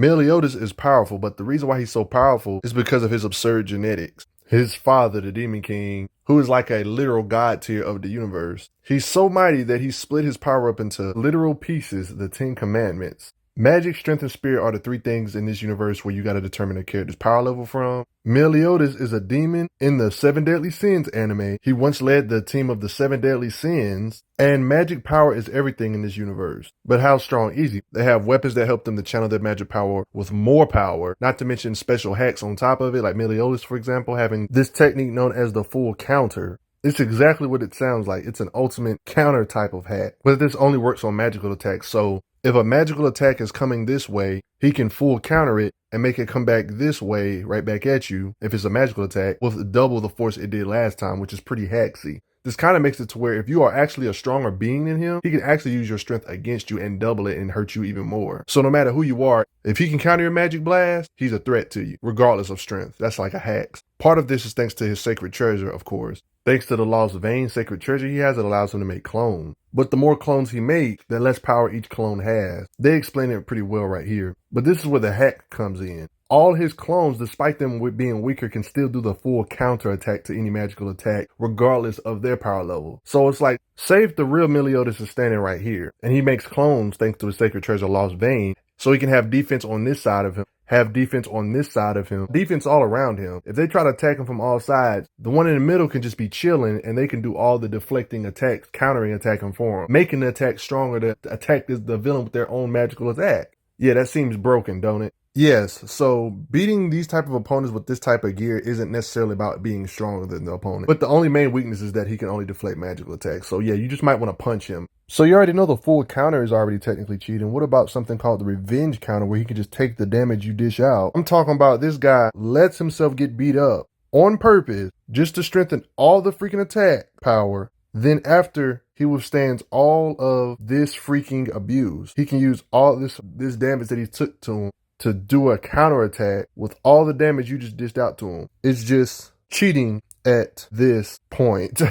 Meliodas is powerful, but the reason why he's so powerful is because of his absurd genetics. His father, the Demon King, who is like a literal god tier of the universe, he's so mighty that he split his power up into literal pieces, the 10 Commandments. Magic, strength, and spirit are the 3 things in this universe where you got to determine a character's power level from. Meliodas is a demon in the 7 Deadly Sins anime. He once led the team of the 7 Deadly Sins, and magic power is everything in this universe. But how strong is he? They have weapons that help them to channel their magic power with more power, not to mention special hacks on top of it, like Meliodas, for example, having this technique known as the full counter. It's exactly what it sounds like. It's an ultimate counter type of hack, but this only works on magical attacks. So if a magical attack is coming this way, he can full counter it and make it come back this way, right back at you, if it's a magical attack, with double the force it did last time, which is pretty hacksy. This kind of makes it to where if you are actually a stronger being than him, he can actually use your strength against you and double it and hurt you even more. So no matter who you are, if he can counter your magic blast, he's a threat to you, regardless of strength. That's like a hack. Part of this is thanks to his sacred treasure, of course. Thanks to the lost vein sacred treasure he has, it allows him to make clones. But the more clones he makes, the less power each clone has. They explain it pretty well right here. But this is where the hack comes in. All his clones, despite them being weaker, can still do the full counter attack to any magical attack, regardless of their power level. So it's like, say if the real Meliodas is standing right here, and he makes clones thanks to his sacred treasure lost vein, so he can have defense on this side of him, have defense on this side of him, defense all around him. If they try to attack him from all sides, the one in the middle can just be chilling and they can do all the deflecting attacks, countering attacking for him, making the attack stronger to attack the villain with their own magical attack. Yeah, that seems broken, don't it? Yes, so beating these type of opponents with this type of gear isn't necessarily about being stronger than the opponent. But the only main weakness is that he can only deflect magical attacks. So yeah, you just might want to punch him. So you already know the full counter is already technically cheating. What about something called the revenge counter where he can just take the damage you dish out? I'm talking about this guy lets himself get beat up on purpose just to strengthen all the freaking attack power. Then after he withstands all of this freaking abuse, he can use all this damage that he took to him to do a counterattack with all the damage you just dished out to him. It's just cheating at this point.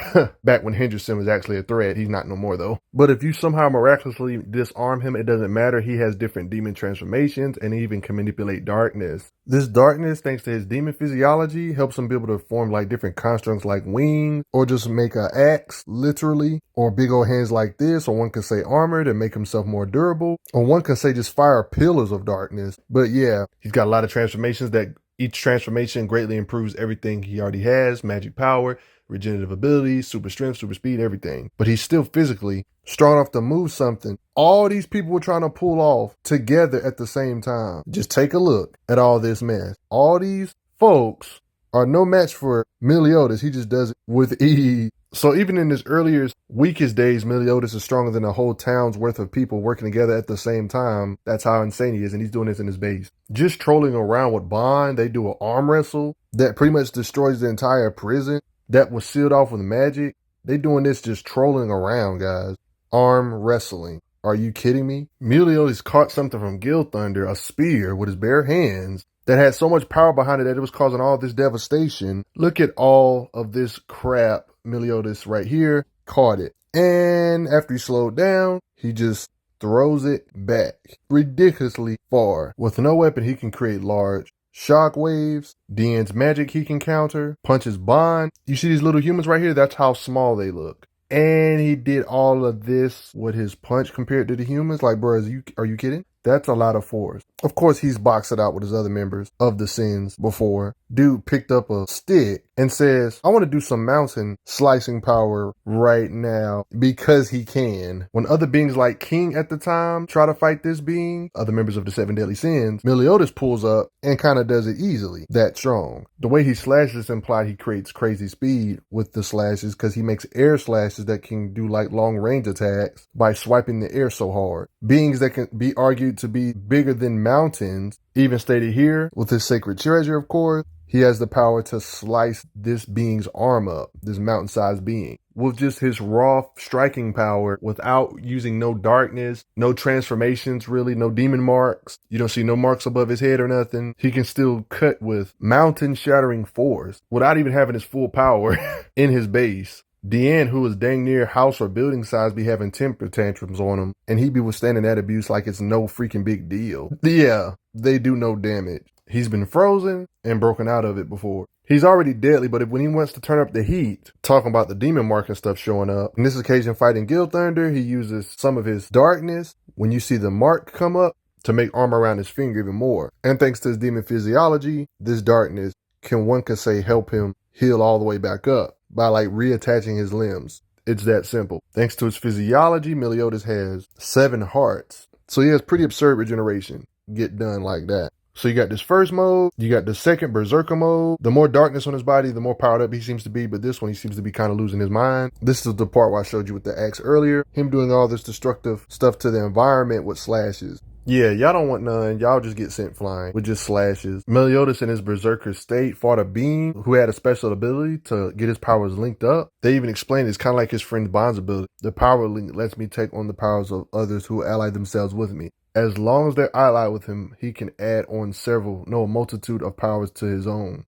Back when Henderson was actually a threat. He's not no more though. But if you somehow miraculously disarm him, it doesn't matter. He has different demon transformations and he even can manipulate darkness. This darkness, thanks to his demon physiology, helps him be able to form like different constructs like wings, or just make an axe, literally, or big old hands like this, or one could say armor to make himself more durable, or one could say just fire pillars of darkness. But yeah, he's got a lot of transformations that each transformation greatly improves everything he already has, magic power, regenerative abilities, super strength, super speed, everything. But he's still physically strong enough to move something all these people were trying to pull off together at the same time. Just take a look at all this mess. All these folks are no match for Meliodas. He just does it with ease. So even in his earliest, weakest days, Meliodas is stronger than a whole town's worth of people working together at the same time. That's how insane he is, and he's doing this in his base. Just trolling around with Bond, they do an arm wrestle that pretty much destroys the entire prison that was sealed off with magic. They doing this just trolling around, guys. Arm wrestling. Are you kidding me? Meliodas caught something from Gil Thunder, a spear, with his bare hands that had so much power behind it that it was causing all this devastation. Look at all of this crap. Meliodas right here caught it. And after he slowed down, he just throws it back ridiculously far. With no weapon, he can create large shock waves. Dien's magic he can counter. Punches Bond. You see these little humans right here? That's how small they look. And he did all of this with his punch compared to the humans. Like, bro, are you kidding? That's a lot of force. Of course, he's boxed it out with his other members of the Sins before. Dude picked up a stick and says, I want to do some mountain slicing power right now because he can. When other beings like King at the time try to fight this being, other members of the 7 Deadly Sins, Meliodas pulls up and kind of does it easily. That strong. The way he slashes implied he creates crazy speed with the slashes because he makes air slashes that can do like long range attacks by swiping the air so hard. Beings that can be argued to be bigger than mountains, even stated here with his sacred treasure, of course, he has the power to slice this being's arm up, this mountain-sized being, with just his raw striking power without using no darkness, no transformations really, no demon marks. You don't see no marks above his head or nothing. He can still cut with mountain-shattering force without even having his full power in his base. Dien, who is dang near house or building size, be having temper tantrums on him, and he be withstanding that abuse like it's no freaking big deal. Yeah, they do no damage. He's been frozen and broken out of it before. He's already deadly, but when he wants to turn up the heat, talking about the demon mark and stuff showing up, in this occasion fighting Guild Thunder, he uses some of his darkness. When you see the mark come up, to make armor around his finger even more. And thanks to his demon physiology, this darkness one could say help him heal all the way back up by like reattaching his limbs. It's that simple. Thanks to his physiology, Meliodas has 7 hearts. So he has pretty absurd regeneration. Get done like that. So you got this first mode, you got the second Berserker mode. The more darkness on his body, the more powered up he seems to be, but this one he seems to be kind of losing his mind. This is the part where I showed you with the axe earlier. Him doing all this destructive stuff to the environment with slashes. Yeah, y'all don't want none. Y'all just get sent flying with just slashes. Meliodas in his Berserker state fought a being who had a special ability to get his powers linked up. They even explained it's kind of like his friend Bond's ability. The power link lets me take on the powers of others who ally themselves with me. As long as they're allied with him, he can add on a multitude of powers to his own.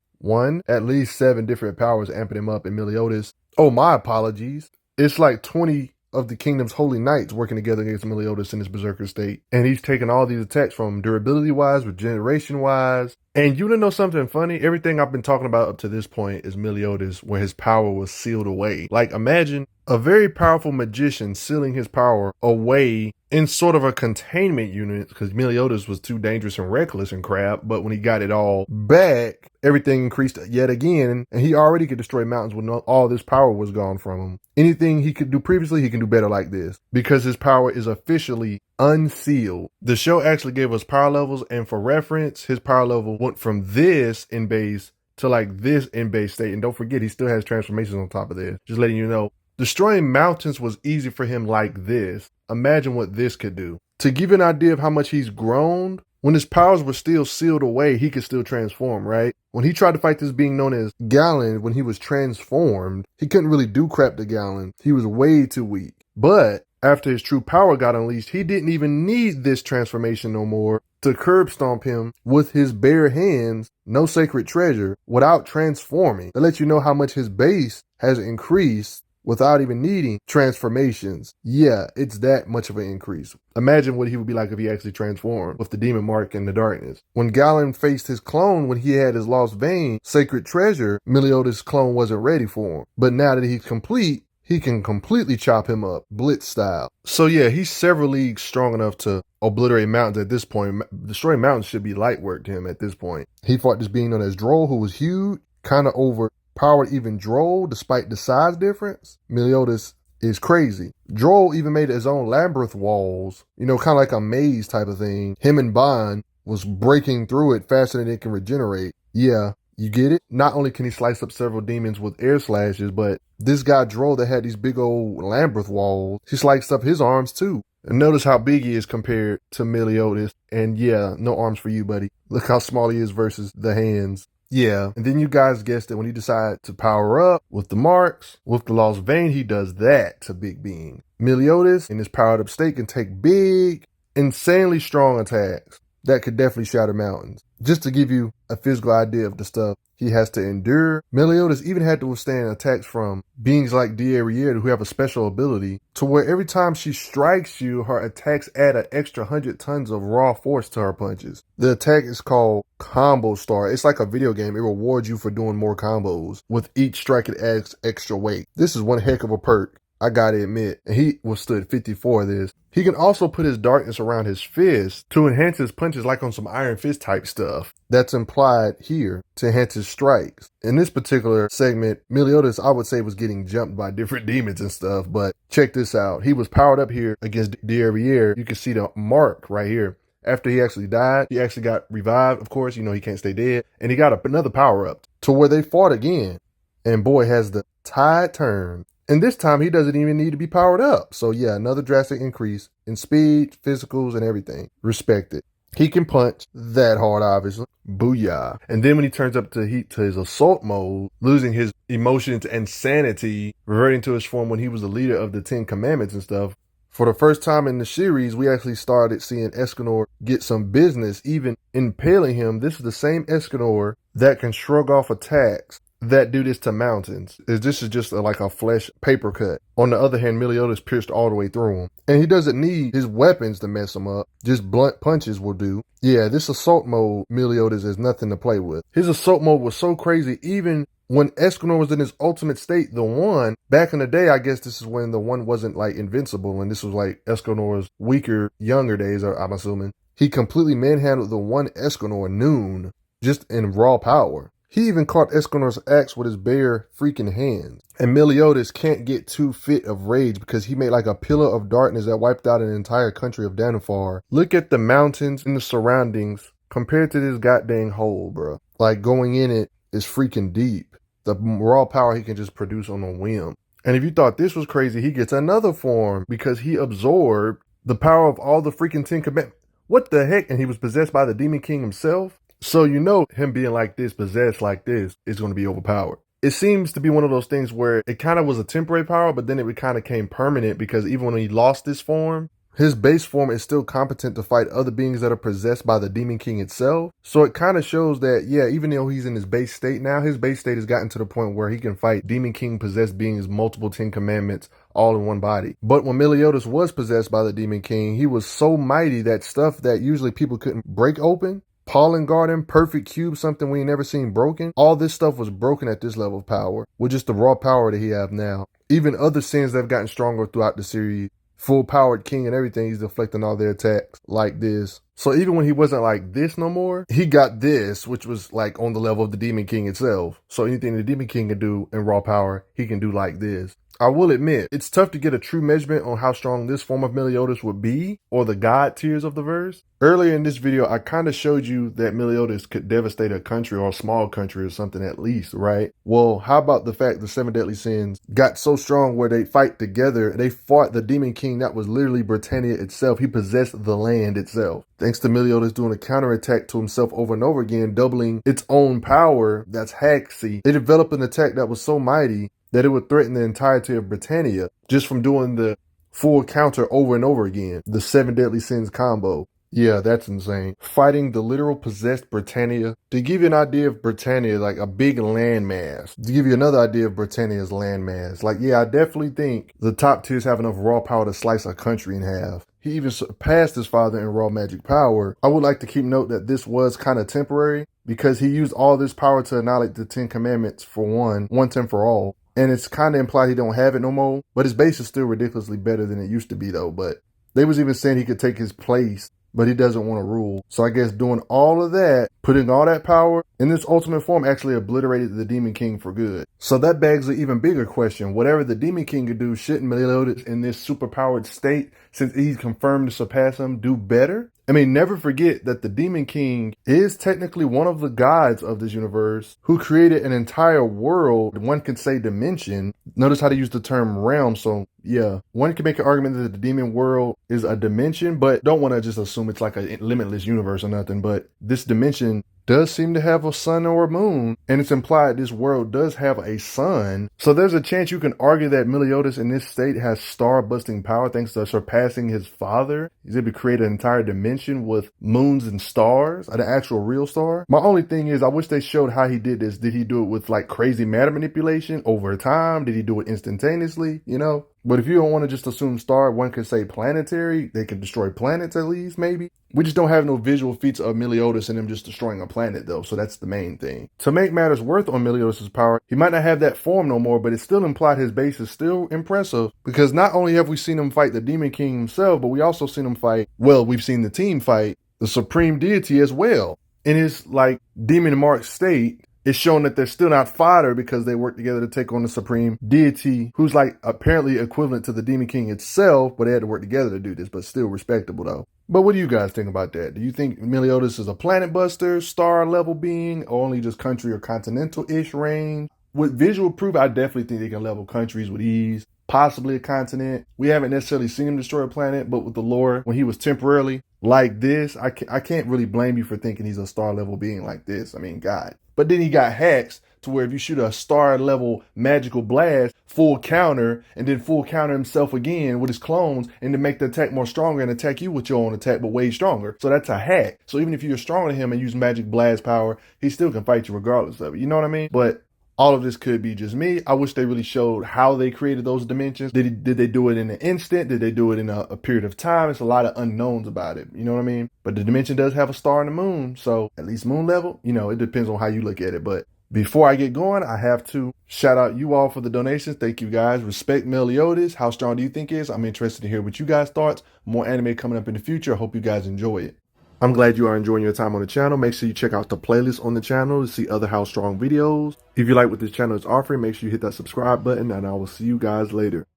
At least 7 different powers amping him up in Meliodas. Oh, my apologies. It's like 20 of the kingdom's holy knights working together against Meliodas in his Berserker state. And he's taking all these attacks from durability-wise, regeneration-wise. And you wanna know something funny? Everything I've been talking about up to this point is Meliodas, where his power was sealed away. Like, imagine a very powerful magician sealing his power away in sort of a containment unit, because Meliodas was too dangerous and reckless and crap, but when he got it all back, everything increased yet again, and he already could destroy mountains when all this power was gone from him. Anything he could do previously, he can do better like this, because his power is officially unsealed. The show actually gave us power levels, and for reference, his power level went from this in base to like this in base state, and don't forget, he still has transformations on top of this. Just letting you know, destroying mountains was easy for him like this. Imagine what this could do. To give you an idea of how much he's grown, when his powers were still sealed away, he could still transform, right? When he tried to fight this being known as Galen, when he was transformed, he couldn't really do crap to Galen. He was way too weak. But after his true power got unleashed, he didn't even need this transformation no more to curb stomp him with his bare hands, no sacred treasure, without transforming. To let you know how much his base has increased without even needing transformations. Yeah, it's that much of an increase. Imagine what he would be like if he actually transformed with the demon mark and the darkness. When Galen faced his clone, when he had his lost vein, sacred treasure, Meliodas' clone wasn't ready for him. But now that he's complete, he can completely chop him up, blitz style. So yeah, he's several leagues strong enough to obliterate mountains at this point. Destroying mountains should be light work to him at this point. He fought this being known as Droll, who was huge, kind of overpowered even Droll, despite the size difference. Meliodas is crazy. Droll even made his own labyrinth walls, kind of like a maze type of thing. Him and Bond was breaking through it faster than it can regenerate. Yeah, you get it? Not only can he slice up several demons with air slashes, but this guy Droll that had these big old labyrinth walls, he sliced up his arms too. And notice how big he is compared to Meliodas. And yeah, no arms for you, buddy. Look how small he is versus the hands. Yeah, and then you guys guessed it, when he decided to power up with the marks, with the lost vein, he does that to Big Being. Meliodas, in his powered up state, can take big, insanely strong attacks that could definitely shatter mountains. Just to give you a physical idea of the stuff he has to endure, Meliodas even had to withstand attacks from beings like Dieriere, who have a special ability to where every time she strikes you, her attacks add an extra 100 tons of raw force to her punches. The attack is called Combo Star. It's like a video game. It rewards you for doing more combos. With each strike, it adds extra weight. This is one heck of a perk, I gotta admit. And he withstood 54 of this. He can also put his darkness around his fist to enhance his punches, like on some Iron Fist type stuff. That's implied here to enhance his strikes. In this particular segment, Meliodas, I would say, was getting jumped by different demons and stuff, but check this out. He was powered up here against Dieriere. You can see the mark right here. After he actually died, he actually got revived. Of course, he can't stay dead. And he got another power up to where they fought again. And boy, has the tide turned. And this time, he doesn't even need to be powered up. So yeah, another drastic increase in speed, physicals, and everything. Respect it. He can punch that hard, obviously. Booyah. And then when he turns up to his assault mode, losing his emotions and sanity, reverting to his form when he was the leader of the 10 Commandments and stuff, for the first time in the series, we actually started seeing Escanor get some business, even impaling him. This is the same Escanor that can shrug off attacks that do this to mountains. This is just like a flesh paper cut. On the other hand, Meliodas pierced all the way through him. And he doesn't need his weapons to mess him up. Just blunt punches will do. Yeah, this assault mode, Meliodas, is nothing to play with. His assault mode was so crazy, even when Escanor was in his ultimate state, the One, back in the day, I guess this is when the One wasn't like invincible, and this was like Escanor's weaker, younger days, I'm assuming. He completely manhandled the One Escanor noon, just in raw power. He even caught Escanor's axe with his bare freaking hands. And Meliodas can't get too fit of rage because he made like a pillar of darkness that wiped out an entire country of Danafar. Look at the mountains and the surroundings compared to this goddamn hole, bro. Like going in it is freaking deep. The raw power he can just produce on a whim. And if you thought this was crazy, he gets another form because he absorbed the power of all the freaking 10 commandments. What the heck? And he was possessed by the Demon King himself? So you know him being like this, possessed like this, is going to be overpowered. It seems to be one of those things where it kind of was a temporary power, but then it kind of came permanent because even when he lost this form, his base form is still competent to fight other beings that are possessed by the Demon King itself. So it kind of shows that, yeah, even though he's in his base state now, his base state has gotten to the point where he can fight Demon King possessed beings, multiple 10 commandments, all in one body. But when Meliodas was possessed by the Demon King, he was so mighty that stuff that usually people couldn't break open, Pollen Garden, Perfect Cube, something we ain't never seen broken. All this stuff was broken at this level of power with just the raw power that he have now. Even other sins that have gotten stronger throughout the series, full powered king and everything, he's deflecting all their attacks like this. So even when he wasn't like this no more, he got this, which was like on the level of the Demon King itself. So anything the Demon King can do in raw power, he can do like this. I will admit, it's tough to get a true measurement on how strong this form of Meliodas would be, or the god tiers of the verse. Earlier in this video, I kind of showed you that Meliodas could devastate a country or a small country or something at least, right? Well, how about the fact the 7 deadly sins got so strong where they fight together? They fought the Demon King that was literally Britannia itself. He possessed the land itself. Thanks to Meliodas doing a counterattack to himself over and over again, doubling its own power, that's Haxi. They developed an attack that was so mighty that it would threaten the entirety of Britannia just from doing the full counter over and over again. The 7 deadly sins combo. Yeah, that's insane. Fighting the literal possessed Britannia. To give you an idea of Britannia, like a big landmass. To give you another idea of Britannia's landmass. Like, yeah, I definitely think the top tiers have enough raw power to slice a country in half. He even surpassed his father in raw magic power. I would like to keep note that this was kind of temporary because he used all this power to annihilate the 10 commandments for one time for all. And it's kind of implied he don't have it no more. But his base is still ridiculously better than it used to be though. But they was even saying he could take his place, but he doesn't want to rule. So I guess doing all of that, putting all that power in this ultimate form actually obliterated the Demon King for good. So that begs an even bigger question. Whatever the Demon King could do, shouldn't Meliodas in this superpowered state, since he's confirmed to surpass him, do better? I mean, never forget that the Demon King is technically one of the gods of this universe who created an entire world, one could say dimension. Notice how to use the term realm. So yeah, one can make an argument that the demon world is a dimension, but don't want to just assume it's like a limitless universe or nothing. But this dimension does seem to have a sun or a moon, and it's implied this world does have a sun. So there's a chance you can argue that Meliodas in this state has star-busting power thanks to surpassing his father. He's able to create an entire dimension with moons and stars, an actual real star. My only thing is, I wish they showed how he did this. Did he do it with like crazy matter manipulation over time? Did he do it instantaneously? You know? But if you don't want to just assume star, one could say planetary. They could destroy planets at least, maybe. We just don't have no visual feats of Meliodas and him just destroying a planet, though, so that's the main thing. To make matters worse on Meliodas' power, he might not have that form no more, but it still implied his base is still impressive, because not only have we seen him fight the Demon King himself, but we also seen him fight, well, we've seen the team fight the Supreme Deity as well. In his, like, demon-marked state, it's shown that they're still not fodder because they work together to take on the Supreme Deity, who's like apparently equivalent to the Demon King itself, but they had to work together to do this, but still respectable though. But what do you guys think about that? Do you think Meliodas is a planet buster, star level being, or only just country or continental-ish range? With visual proof, I definitely think they can level countries with ease, possibly a continent. We haven't necessarily seen him destroy a planet, but with the lore, when he was temporarily like this, I can't really blame you for thinking he's a star level being like this. I mean, God. But then he got hacks to where if you shoot a star level magical blast, full counter, and then full counter himself again with his clones, and to make the attack more stronger and attack you with your own attack, but way stronger. So that's a hack. So even if you're stronger than him and use magic blast power, he still can fight you regardless of it. You know what I mean? But All of this could be just me. I wish they really showed how they created those dimensions. Did they do it in an instant? Did they do it in a period of time? It's a lot of unknowns about it. You know what I mean? But the dimension does have a star and the moon. So at least moon level, it depends on how you look at it. But before I get going, I have to shout out you all for the donations. Thank you guys. Respect Meliodas. How strong do you think it is? I'm interested to hear what you guys' thoughts. More anime coming up in the future. I hope you guys enjoy it. I'm glad you are enjoying your time on the channel. Make sure you check out the playlist on the channel to see other How Strong videos. If you like what this channel is offering, make sure you hit that subscribe button, and I will see you guys later.